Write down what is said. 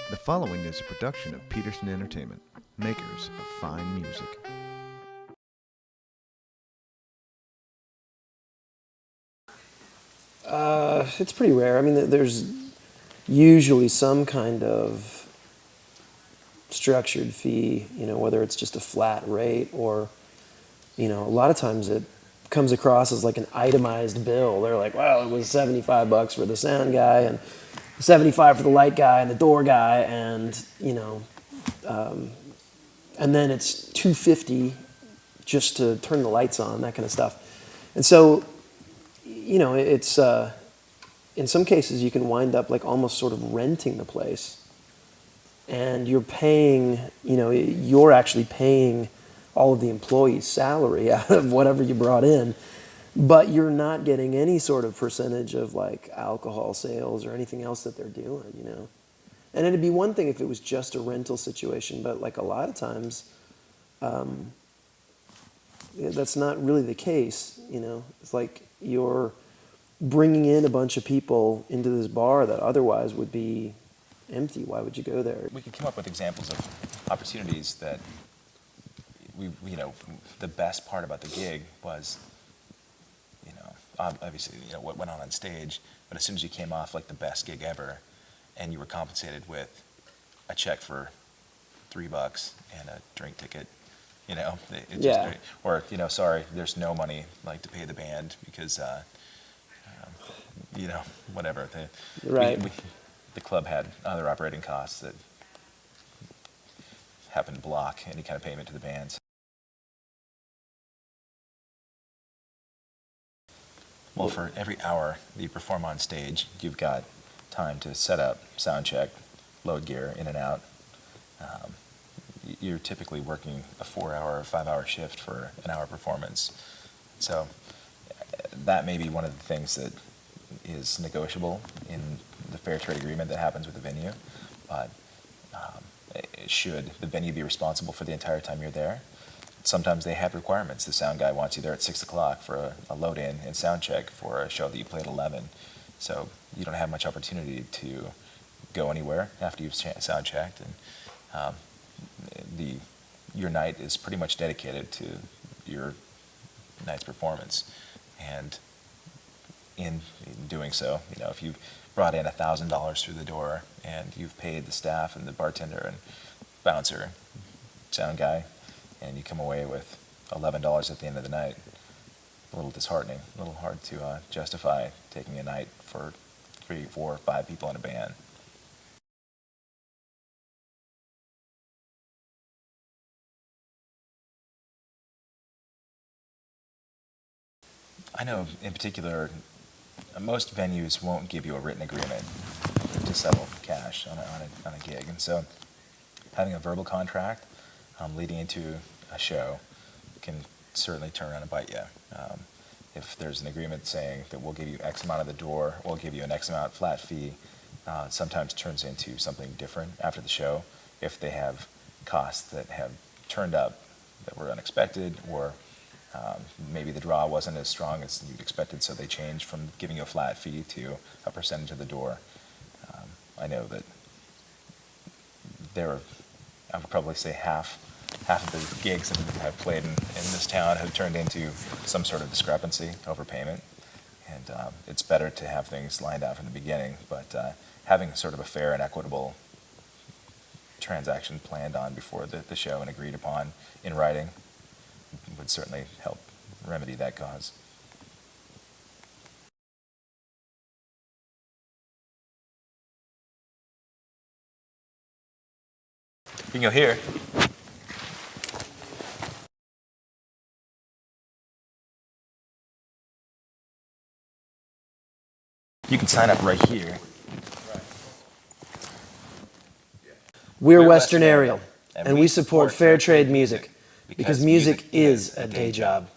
The following is a production of Peterson Entertainment, makers of fine music. It's pretty rare. I mean, there's usually some kind of structured fee, whether it's just a flat rate or, a lot of times it comes across as like an itemized bill. They're like, well, it was $75 for the sound guy and 75 for the light guy and the door guy, and and then it's $250 just to turn the lights on, that kind of stuff. And so, it's in some cases you can wind up like almost sort of renting the place, and you're actually paying all of the employees' salary out of whatever you brought in, but you're not getting any sort of percentage of like alcohol sales or anything else that they're doing. And it'd be one thing if it was just a rental situation, but like a lot of times, that's not really the case. It's like you're bringing in a bunch of people into this bar that otherwise would be empty. Why would you go there? We could come up with examples of opportunities that the best part about the gig was, obviously, what went on stage, but as soon as you came off like the best gig ever and you were compensated with a check for $3 and a drink ticket, it Yeah. just, or, sorry, there's no money like to pay the band because, whatever. Right. The club had other operating costs that happened to block any kind of payment to the bands. Well, for every hour that you perform on stage, you've got time to set up, sound check, load gear, in and out. You're typically working a 4-hour or 5-hour shift for an hour performance. So that may be one of the things that is negotiable in the fair trade agreement that happens with the venue. But should the venue be responsible for the entire time you're there? Sometimes they have requirements. The sound guy wants you there at 6 o'clock for a load-in and sound check for a show that you play at 11. So you don't have much opportunity to go anywhere after you've sound checked. And your night is pretty much dedicated to your night's performance. And in doing so, if you've brought in $1,000 through the door and you've paid the staff and the bartender and bouncer, sound guy, and you come away with $11 at the end of the night, a little disheartening, a little hard to justify taking a night for 3, 4, 5 people in a band. I know in particular, most venues won't give you a written agreement to settle cash on a gig. And so having a verbal contract leading into a show can certainly turn around and bite you. If there's an agreement saying that we'll give you X amount of the door, we'll give you an X amount flat fee, sometimes turns into something different after the show if they have costs that have turned up that were unexpected, or maybe the draw wasn't as strong as you'd expected, so they changed from giving you a flat fee to a percentage of the door. I know that I would probably say half of the gigs that I've played in this town have turned into some sort of discrepancy over payment. And it's better to have things lined out from the beginning, but having sort of a fair and equitable transaction planned on before the show and agreed upon in writing would certainly help remedy that cause. You can go here. You can sign up right here. We're Western Aerial, and we support fair trade music because music is a day job.